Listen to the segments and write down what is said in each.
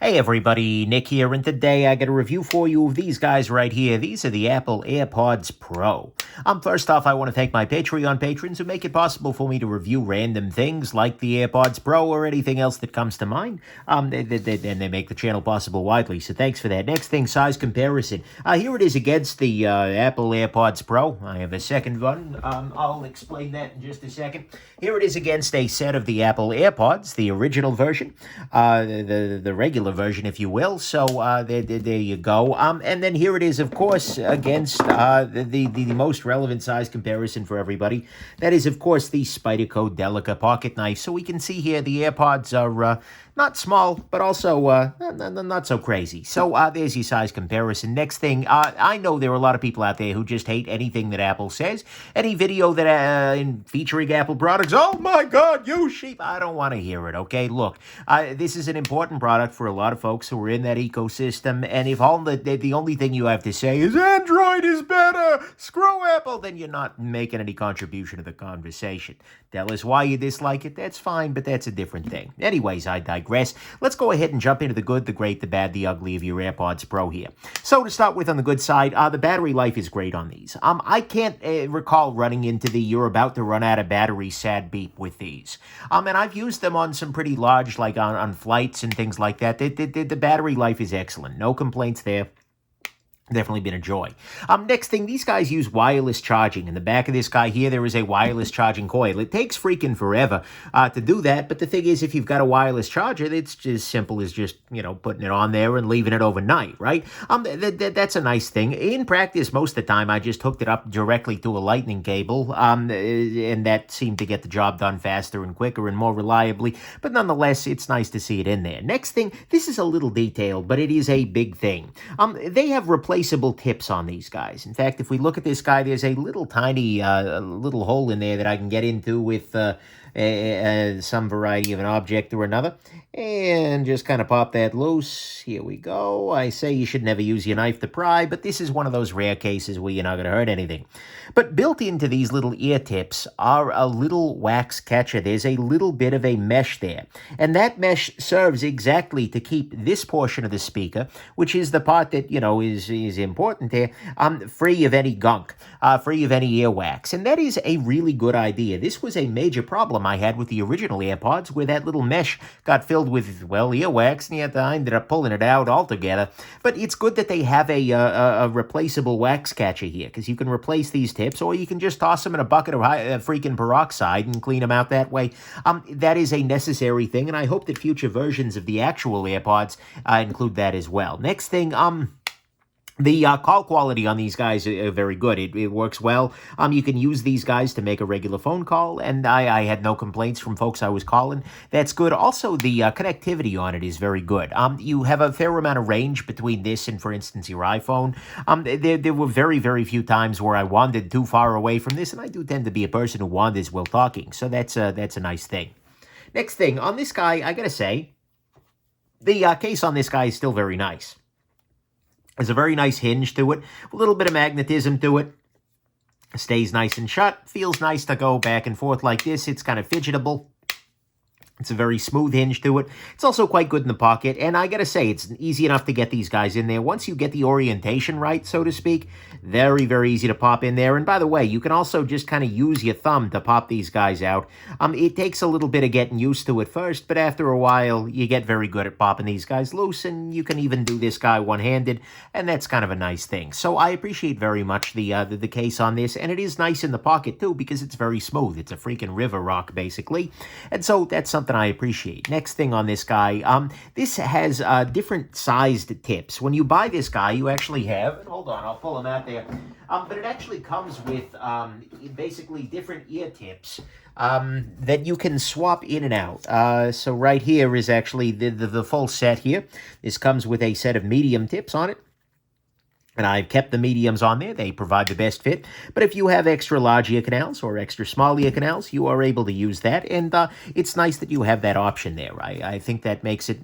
Hey everybody, Nick here, and today I got a review for you of these guys right here. These are the Apple AirPods Pro. First off, I want to thank my Patreon patrons who make it possible for me to review random things like the AirPods Pro or anything else that comes to mind. And they make the channel possible widely, so thanks for that. Next thing, size comparison. Here it is against the Apple AirPods Pro. I have a second one. I'll explain that in just a second. Here it is against a set of the Apple AirPods, the original version, the regular version, if you will. So there you go. And then here it is, of course, against the most relevant size comparison for everybody. That is, of course, the Spyderco Delica pocket knife. So we can see here the AirPods are not small, but also not so crazy. So there's your size comparison. Next thing, I know there are a lot of people out there who just hate anything that Apple says. Any video that featuring Apple products, oh my God, you sheep! I don't want to hear it. Okay, look, this is an important product for a lot of folks who are in that ecosystem. And if all the only thing you have to say is Android is better, screw Apple, then you're not making any contribution to the conversation. Tell us why you dislike it. That's fine, but that's a different thing. Anyways, I digress. Let's go ahead and jump into the good, the great, the bad, the ugly of your AirPods Pro here. So to start with, on the good side, the battery life is great on these. I can't recall running into the you're about to run out of battery sad beep with these. And I've used them on some pretty large, like on flights and things like that. The battery life is excellent. No complaints there. Definitely been a joy. Next thing, these guys use wireless charging. In the back of this guy here, there is a wireless charging coil. It takes freaking forever to do that, but the thing is, if you've got a wireless charger, it's just simple as just, putting it on there and leaving it overnight, right? That's a nice thing. In practice, most of the time, I just hooked it up directly to a lightning cable, and that seemed to get the job done faster and quicker and more reliably, but nonetheless, it's nice to see it in there. Next thing, this is a little detailed, but it is a big thing. They have replacement tips on these guys. In fact, if we look at this guy, there's a little tiny little hole in there that I can get into with some variety of an object or another, and just kind of pop that loose. Here we go. I say you should never use your knife to pry, but this is one of those rare cases where you're not going to hurt anything. But built into these little ear tips are a little wax catcher. There's a little bit of a mesh there, and that mesh serves exactly to keep this portion of the speaker, which is the part that, is important there, free of any gunk, free of any earwax. And that is a really good idea. This was a major problem I had with the original AirPods, where that little mesh got filled with, well, earwax, and I ended up pulling it out altogether. But it's good that they have a replaceable wax catcher here, because you can replace these tips, or you can just toss them in a bucket of freaking peroxide and clean them out that way. That is a necessary thing, and I hope that future versions of the actual AirPods include that as well. Next thing, the call quality on these guys are very good. It works well. You can use these guys to make a regular phone call, and I had no complaints from folks I was calling. That's good. Also, the connectivity on it is very good. You have a fair amount of range between this and, for instance, your iPhone. There were very, very few times where I wandered too far away from this, and I do tend to be a person who wanders while talking, so that's a nice thing. Next thing, on this guy, I gotta say, the case on this guy is still very nice. There's a very nice hinge to it, a little bit of magnetism to it. Stays nice and shut. Feels nice to go back and forth like this. It's kind of fidgetable. It's a very smooth hinge to it. It's also quite good in the pocket, and I gotta say, it's easy enough to get these guys in there. Once you get the orientation right, so to speak, very, very easy to pop in there. And by the way, you can also just kind of use your thumb to pop these guys out. It takes a little bit of getting used to it first, but after a while, you get very good at popping these guys loose, and you can even do this guy one-handed, and that's kind of a nice thing. So I appreciate very much the case on this, and it is nice in the pocket, too, because it's very smooth. It's a freaking river rock, basically, and so that's something I appreciate. Next thing on this guy, this has different sized tips. When you buy this guy, you actually have, and hold on, I'll pull them out there, but it actually comes with basically different ear tips that you can swap in and out. So right here is actually the full set here. This comes with a set of medium tips on it. And I've kept the mediums on there. They provide the best fit. But if you have extra large ear canals or extra small ear canals, you are able to use that. And it's nice that you have that option there. I think that makes it,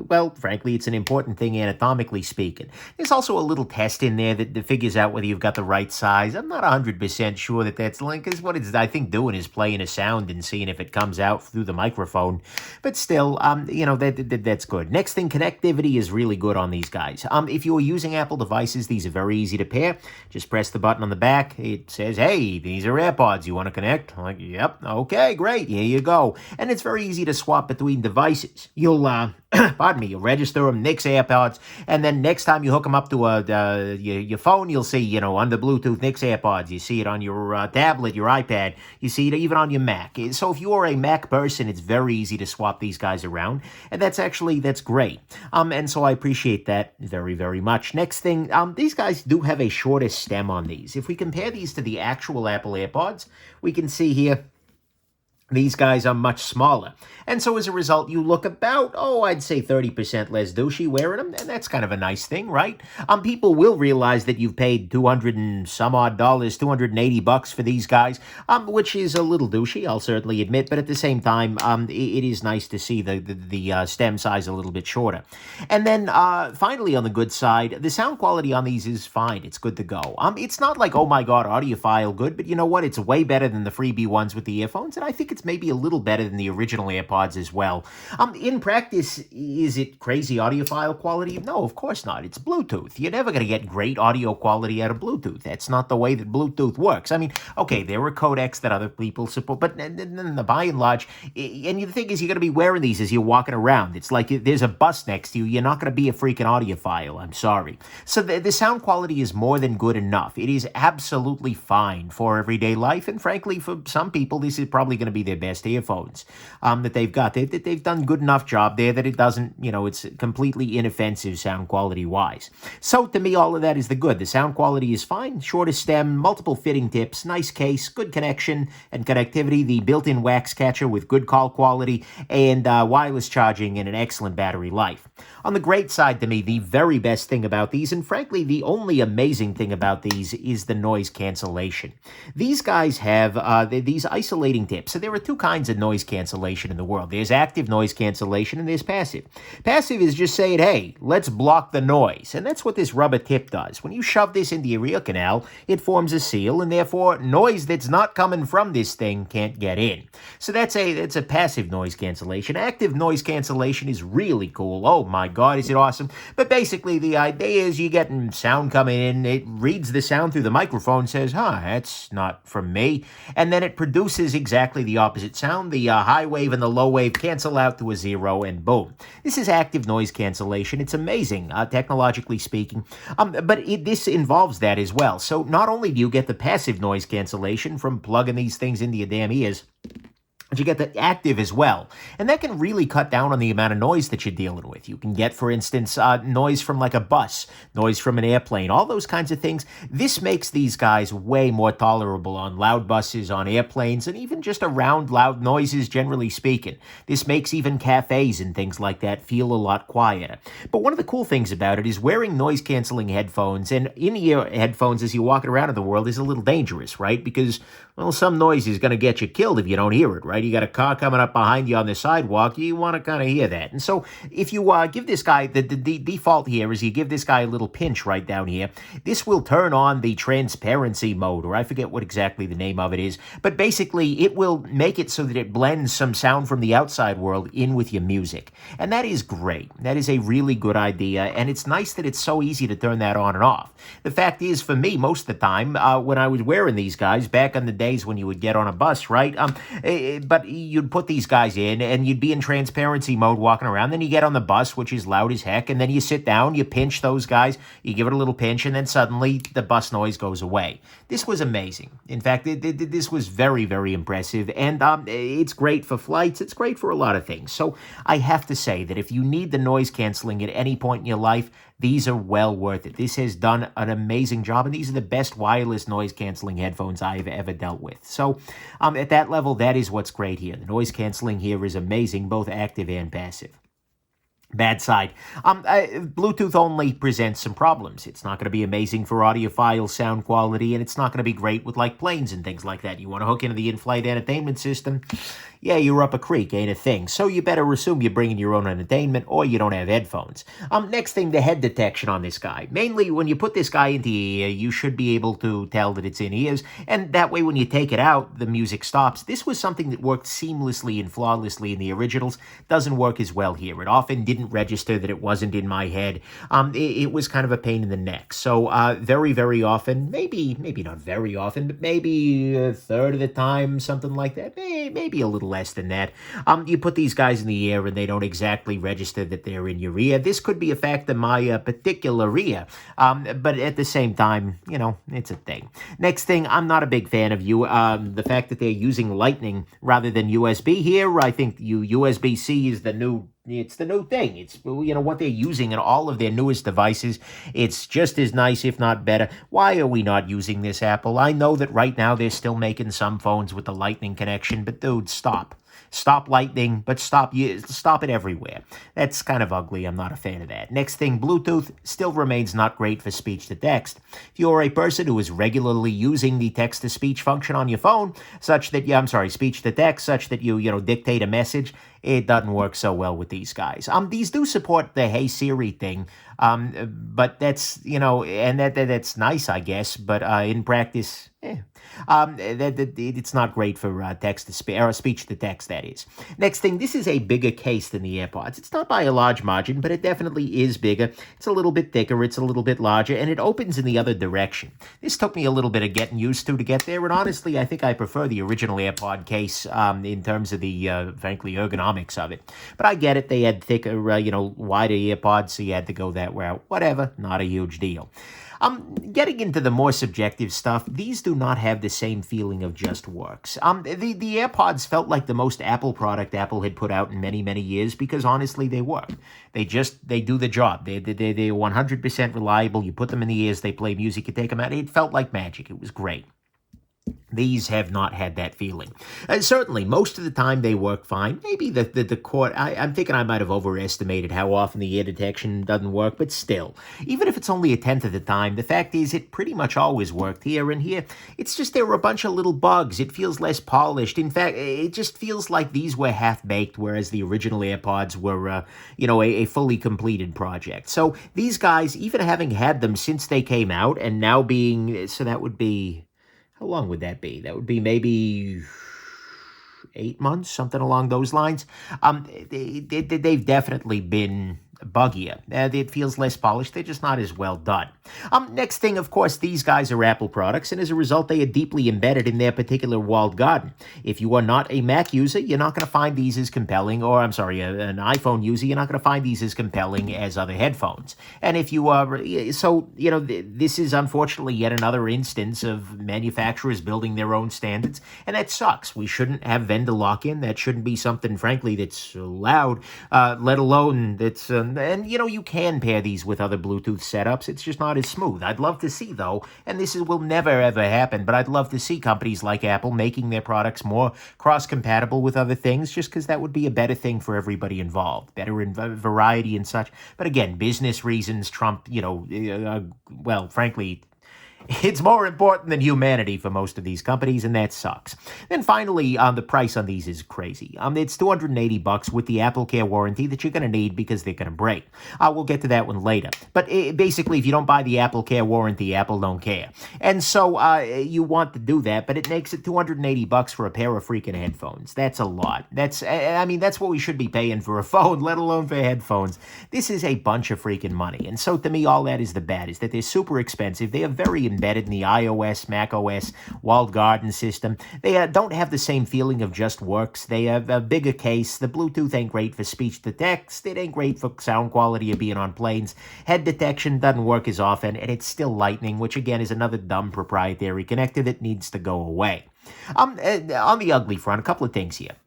well, frankly, it's an important thing anatomically speaking. There's also a little test in there that figures out whether you've got the right size. I'm not 100% sure that that's like, because what it's, I think, doing is playing a sound and seeing if it comes out through the microphone. But still, that's good. Next thing, connectivity is really good on these guys. If you are using Apple devices, these are very easy to pair. Just press the button on the back. It says, hey, these are AirPods. You want to connect? I'm like, yep. Okay, great. Here you go. And it's very easy to swap between devices. You'll, pardon me, you'll register them, Nick's AirPods, and then next time you hook them up to your phone, you'll see, under Bluetooth, Nick's AirPods. You see it on your tablet, your iPad. You see it even on your Mac. So if you are a Mac person, it's very easy to swap these guys around, and that's great. And so I appreciate that very, very much. Next thing, these guys do have a shorter stem on these. If we compare these to the actual Apple AirPods, we can see here these guys are much smaller. And so as a result, you look about, I'd say 30% less douchey wearing them. And that's kind of a nice thing, right? People will realize that you've paid $200 and some odd, $280 for these guys, which is a little douchey, I'll certainly admit. But at the same time, it is nice to see the stem size a little bit shorter. And then finally, on the good side, the sound quality on these is fine. It's good to go. It's not like, oh my God, audiophile good, but you know what? It's way better than the freebie ones with the earphones. And I think it's maybe a little better than the original AirPods as well. In practice, is it crazy audiophile quality? No, of course not. It's Bluetooth. You're never going to get great audio quality out of Bluetooth. That's not the way that Bluetooth works. I mean, okay, there are codecs that other people support, but by and large, and the thing is, you're going to be wearing these as you're walking around. It's like there's a bus next to you. You're not going to be a freaking audiophile. I'm sorry. So the sound quality is more than good enough. It is absolutely fine for everyday life, and frankly, for some people, this is probably going to be their best earphones that they've got. They've done good enough job there that it doesn't, it's completely inoffensive sound quality-wise. So to me, all of that is the good. The sound quality is fine, shorter stem, multiple fitting tips, nice case, good connection and connectivity, the built-in wax catcher with good call quality, and wireless charging and an excellent battery life. On the great side to me, the very best thing about these, and frankly, the only amazing thing about these, is the noise cancellation. These guys have these isolating tips. So there are two kinds of noise cancellation in the world. There's active noise cancellation and there's passive. Passive is just saying, hey, let's block the noise. And that's what this rubber tip does. When you shove this into your ear canal, it forms a seal, and therefore noise that's not coming from this thing can't get in. So that's a passive noise cancellation. Active noise cancellation is really cool. Oh my God, is it awesome? But basically the idea is you get sound coming in, it reads the sound through the microphone, says, that's not from me, and then it produces exactly the opposite sound. The high wave and the low wave cancel out to a zero, and boom. This is active noise cancellation. It's amazing, technologically speaking, but this involves that as well. So not only do you get the passive noise cancellation from plugging these things into your damn ears, but you get the active as well. And that can really cut down on the amount of noise that you're dealing with. You can get, for instance, noise from like a bus, noise from an airplane, all those kinds of things. This makes these guys way more tolerable on loud buses, on airplanes, and even just around loud noises, generally speaking. This makes even cafes and things like that feel a lot quieter. But one of the cool things about it is wearing noise-canceling headphones and in-ear headphones as you're walking around in the world is a little dangerous, right? Because, well, some noise is going to get you killed if you don't hear it, right? You got a car coming up behind you on the sidewalk, you want to kind of hear that. And so if you give this guy, the default here is you give this guy a little pinch right down here. This will turn on the transparency mode, or I forget what exactly the name of it is, but basically it will make it so that it blends some sound from the outside world in with your music. And that is great. That is a really good idea, and it's nice that it's so easy to turn that on and off. The fact is, for me, most of the time, when I was wearing these guys, back in the days when you would get on a bus, right, but you'd put these guys in, and you'd be in transparency mode walking around. Then you get on the bus, which is loud as heck, and then you sit down, you pinch those guys, you give it a little pinch, and then suddenly the bus noise goes away. This was amazing. In fact, this was very, very impressive, and it's great for flights. It's great for a lot of things. So I have to say that if you need the noise canceling at any point in your life, these are well worth it. This has done an amazing job, and these are the best wireless noise-canceling headphones I have ever dealt with. So at that level, that is what's great here. The noise canceling here is amazing, both active and passive. Bad side. Bluetooth only presents some problems. It's not going to be amazing for audiophile sound quality, and it's not going to be great with like planes and things like that. You want to hook into the in-flight entertainment system? Yeah, you're up a creek, ain't a thing. So you better assume you're bringing your own entertainment or you don't have headphones. Next thing, the head detection on this guy. Mainly, when you put this guy into your ear, you should be able to tell that it's in ears, and that way when you take it out, the music stops. This was something that worked seamlessly and flawlessly in the originals. Doesn't work as well here. It often didn't register that it wasn't in my head. It was kind of a pain in the neck. So very, very often, maybe not very often, but maybe a third of the time, something like that, maybe a little less than that. You put these guys in the ear and they don't exactly register that they're in your ear. This could be a fact of my particular ear, but at the same time, you know, it's a thing. Next thing, I'm not a big fan of the fact that they're using Lightning rather than USB here. I think USB-C is the new thing. It's, you know, what they're using in all of their newest devices. It's just as nice, if not better. Why are we not using this, Apple? I know that right now they're still making some phones with the Lightning connection, but dude, stop. Stop Lightning, but stop it everywhere. That's kind of ugly. I'm not a fan of that. Next thing, Bluetooth still remains not great for speech-to-text. If you're a person who is regularly using the text-to-speech function on your phone, speech-to-text, such that you dictate a message, it doesn't work so well with these guys. These do support the Hey Siri thing, but that's, and that's nice, I guess, but in practice, it's not great for speech to text, that is. Next thing, this is a bigger case than the AirPods. It's not by a large margin, but it definitely is bigger. It's a little bit thicker, it's a little bit larger, and it opens in the other direction. This took me a little bit of getting used to get there, and honestly, I think I prefer the original AirPod case in terms of the, frankly, ergonomics of it. But I get it, they had thicker, wider AirPods, so you had to go that route. Whatever, not a huge deal. Getting into the more subjective stuff, these do not have the same feeling of just works. The AirPods felt like the most Apple product Apple had put out in many, many years because honestly, they work. They do the job. They're 100% reliable. You put them in the ears, they play music, you take them out. It felt like magic. It was great. These have not had that feeling. Certainly, most of the time they work fine. Maybe the cord, I'm thinking I might have overestimated how often the ear detection doesn't work, but still, even if it's only a tenth of the time, the fact is it pretty much always worked here and here. It's just there were a bunch of little bugs. It feels less polished. In fact, it just feels like these were half-baked, whereas the original AirPods were, a fully completed project. So these guys, even having had them since they came out and now being, so that would be, how long would that be? That would be maybe 8 months, something along those lines. They've definitely been buggier. It feels less polished. They're just not as well done. Next thing, of course, these guys are Apple products, and as a result, they are deeply embedded in their particular walled garden. If you are not a Mac user, you're not going to find these as compelling, or an iPhone user, you're not going to find these as compelling as other headphones. And if you are, this is unfortunately yet another instance of manufacturers building their own standards, and that sucks. We shouldn't have vendor lock-in. That shouldn't be something, frankly, that's allowed, let alone that's and, you can pair these with other Bluetooth setups. It's just not as smooth. I'd love to see, though, and will never, ever happen, but I'd love to see companies like Apple making their products more cross-compatible with other things, just because that would be a better thing for everybody involved, better in variety and such. But again, business reasons trump, frankly, it's more important than humanity for most of these companies, and that sucks. Then finally, the price on these is crazy. It's $280 with the Apple Care warranty that you're going to need because they're going to break. We'll get to that one later. But basically, if you don't buy the Apple Care warranty, Apple don't care. And so you want to do that, but it makes it $280 for a pair of freaking headphones. That's a lot. That's what we should be paying for a phone, let alone for headphones. This is a bunch of freaking money. And so to me, all that is the bad, is that they're super expensive. They are very embedded in the iOS, macOS, walled garden system. They don't have the same feeling of just works. They have a bigger case. The Bluetooth ain't great for speech to text. It ain't great for sound quality of being on planes. Head detection doesn't work as often, and it's still Lightning, which again is another dumb proprietary connector that needs to go away. On the ugly front, a couple of things here.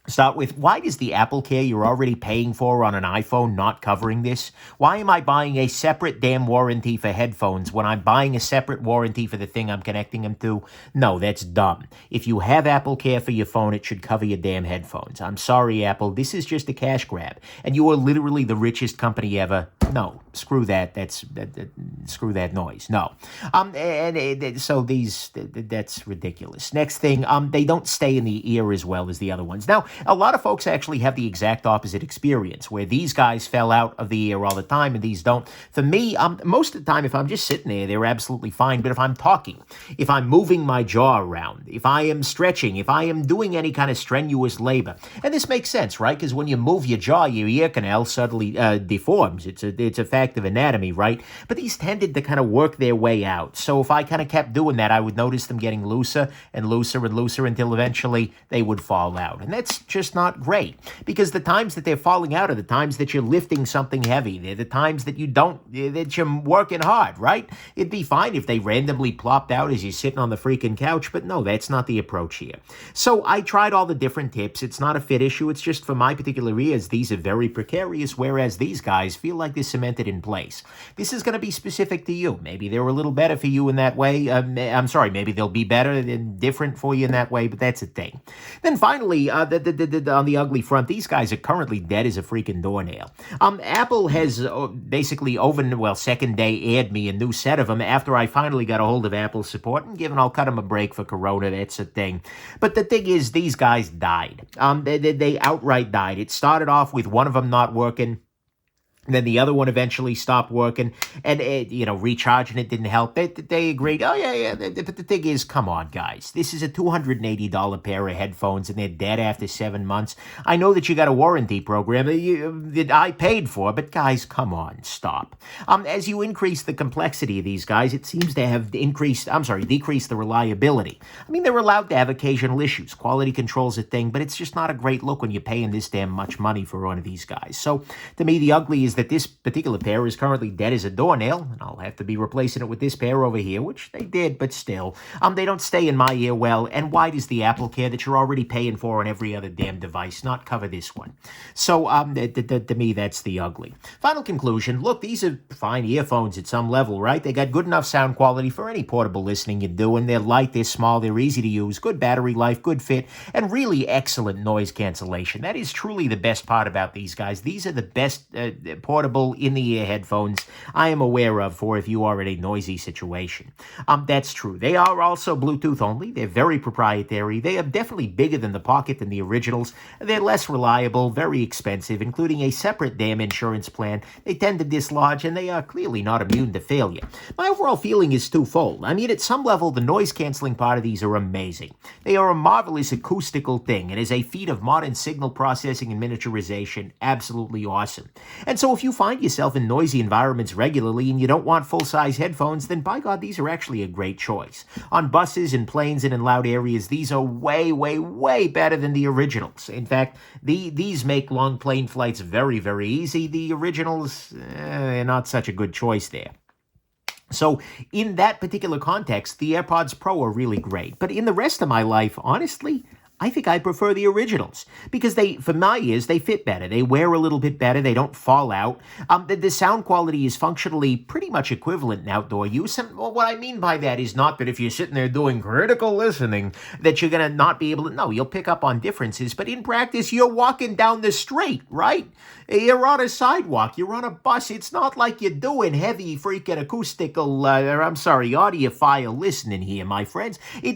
Start with, why does the Apple Care you're already paying for on an iPhone not covering this? Why am I buying a separate damn warranty for headphones when I'm buying a separate warranty for the thing I'm connecting them to? No, that's dumb. If you have Apple Care for your phone, it should cover your damn headphones. I'm sorry, Apple. This is just a cash grab. And you are literally the richest company ever. No, screw that. Screw that noise. No. So that's ridiculous. Next thing, they don't stay in the ear as well as the other ones. Now, a lot of folks actually have the exact opposite experience, where these guys fell out of the ear all the time and these don't. For me, most of the time, if I'm just sitting there, they're absolutely fine. But if I'm talking, if I'm moving my jaw around, if I am stretching, if I am doing any kind of strenuous labor, and this makes sense, right? Because when you move your jaw, your ear canal suddenly deforms. It's a fact of anatomy, right? But these tended to kind of work their way out. So if I kind of kept doing that, I would notice them getting looser and looser and looser until eventually they would fall out. And that's just not great, because the times that they're falling out are the times that you're lifting something heavy. They're the times that that you're working hard, right? It'd be fine if they randomly plopped out as you're sitting on the freaking couch, but no, that's not the approach here. So I tried all the different tips. It's not a fit issue. It's just for my particular ears, these are very precarious, whereas these guys feel like they're cemented in place. This is going to be specific to you. Maybe they're a little better for you in that way. I'm sorry, maybe they'll be better and different for you in that way, but that's a thing. Then finally, on the ugly front, these guys are currently dead as a freaking doornail. Apple has basically second day aired me a new set of them after I finally got a hold of Apple support, and given I'll cut them a break for Corona, that's a thing. But the thing is, these guys died. They outright died. It started off with one of them not working. Then the other one eventually stopped working, and, recharging it didn't help. They agreed, oh, yeah. But the thing is, come on, guys. This is a $280 pair of headphones, and they're dead after 7 months. I know that you got a warranty program that I paid for, but guys, come on, stop. As you increase the complexity of these guys, it seems to have decreased the reliability. I mean, they're allowed to have occasional issues. Quality control's a thing, but it's just not a great look when you're paying this damn much money for one of these guys. So, to me, the ugly is that this particular pair is currently dead as a doornail, and I'll have to be replacing it with this pair over here, which they did, but still. They don't stay in my ear well, and why does the Apple Care that you're already paying for on every other damn device not cover this one? So, to me, that's the ugly. Final conclusion, look, these are fine earphones at some level, right? They got good enough sound quality for any portable listening you're doing. They're light, they're small, they're easy to use, good battery life, good fit, and really excellent noise cancellation. That is truly the best part about these guys. These are the best portable in-the-ear headphones I am aware of for if you are in a noisy situation. That's true. They are also Bluetooth only. They're very proprietary. They are definitely bigger than the Pocket than the originals. They're less reliable, very expensive, including a separate damn insurance plan. They tend to dislodge, and they are clearly not immune to failure. My overall feeling is twofold. I mean, at some level, the noise-canceling part of these are amazing. They are a marvelous acoustical thing, and as a feat of modern signal processing and miniaturization, absolutely awesome. And so if you find yourself in noisy environments regularly and you don't want full-size headphones, then by God, these are actually a great choice. On buses and planes and in loud areas, these are way, way, way better than the originals. In fact, these make long plane flights very, very easy. The originals, not such a good choice there. So in that particular context, the AirPods Pro are really great. But in the rest of my life, honestly, I think I prefer the originals because for my ears, they fit better. They wear a little bit better. They don't fall out. The sound quality is functionally pretty much equivalent in outdoor use. And what I mean by that is not that if you're sitting there doing critical listening that you're going to not be able to, no, you'll pick up on differences. But in practice, you're walking down the street, right? You're on a sidewalk. You're on a bus. It's not like you're doing heavy freaking audiophile listening here, my friends. They're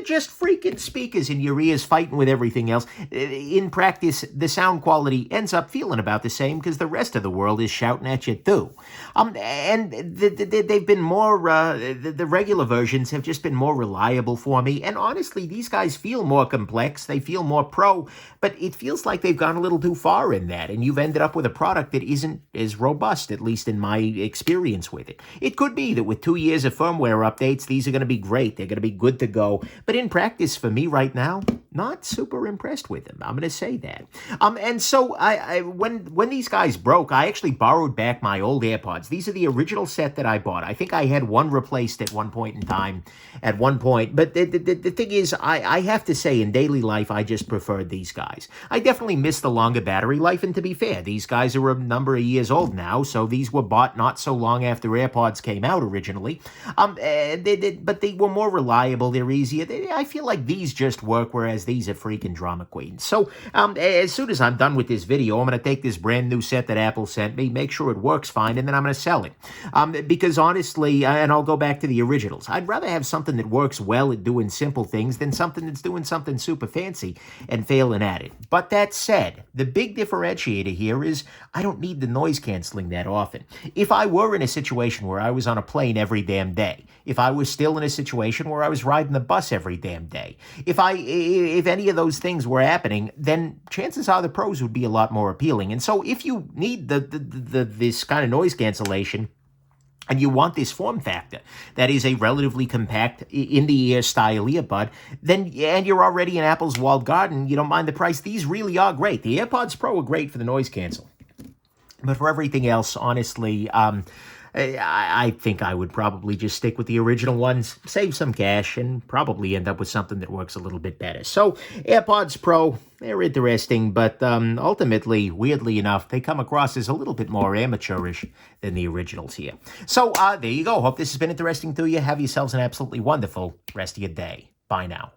just freaking speakers in your ears fighting with everything else. In practice, the sound quality ends up feeling about the same because the rest of the world is shouting at you too. And they've been more, the regular versions have just been more reliable for me. And honestly, these guys feel more complex. They feel more pro, but it feels like they've gone a little too far in that. And you've ended up with a product that isn't as robust, at least in my experience with it. It could be that with 2 years of firmware updates, these are going to be great. They're going to be good to go. But in practice, for me right now, not super impressed with them. I'm going to say that. And so when these guys broke, I actually borrowed back my old AirPods. These are the original set that I bought. I think I had one replaced at one point in time, at one point. But the thing is, I have to say, in daily life, I just preferred these guys. I definitely miss the longer battery life, and to be fair, these guys are a number of years old now, so these were bought not so long after AirPods came out originally. But they were more reliable. They're easier. I feel like these just work, whereas these are freaking drama queens. So as soon as I'm done with this video, I'm going to take this brand new set that Apple sent me, make sure it works fine, and then I'm going to sell it. Because honestly, and I'll go back to the originals, I'd rather have something that works well at doing simple things than something that's doing something super fancy and failing at it. But that said, the big differentiator here is I don't need the noise canceling that often. If I were in a situation where I was on a plane every damn day, if I was still in a situation where I was riding the bus every damn day, if any of those things were happening, then chances are the Pros would be a lot more appealing. And so if you need this kind of noise cancellation, and you want this form factor that is a relatively compact, in-the-ear style earbud, then, and you're already in Apple's walled garden, you don't mind the price, these really are great. The AirPods Pro are great for the noise cancel. But for everything else, honestly, I think I would probably just stick with the original ones, save some cash, and probably end up with something that works a little bit better. So, AirPods Pro, they're interesting, but ultimately, weirdly enough, they come across as a little bit more amateurish than the originals here. So, there you go. Hope this has been interesting to you. Have yourselves an absolutely wonderful rest of your day. Bye now.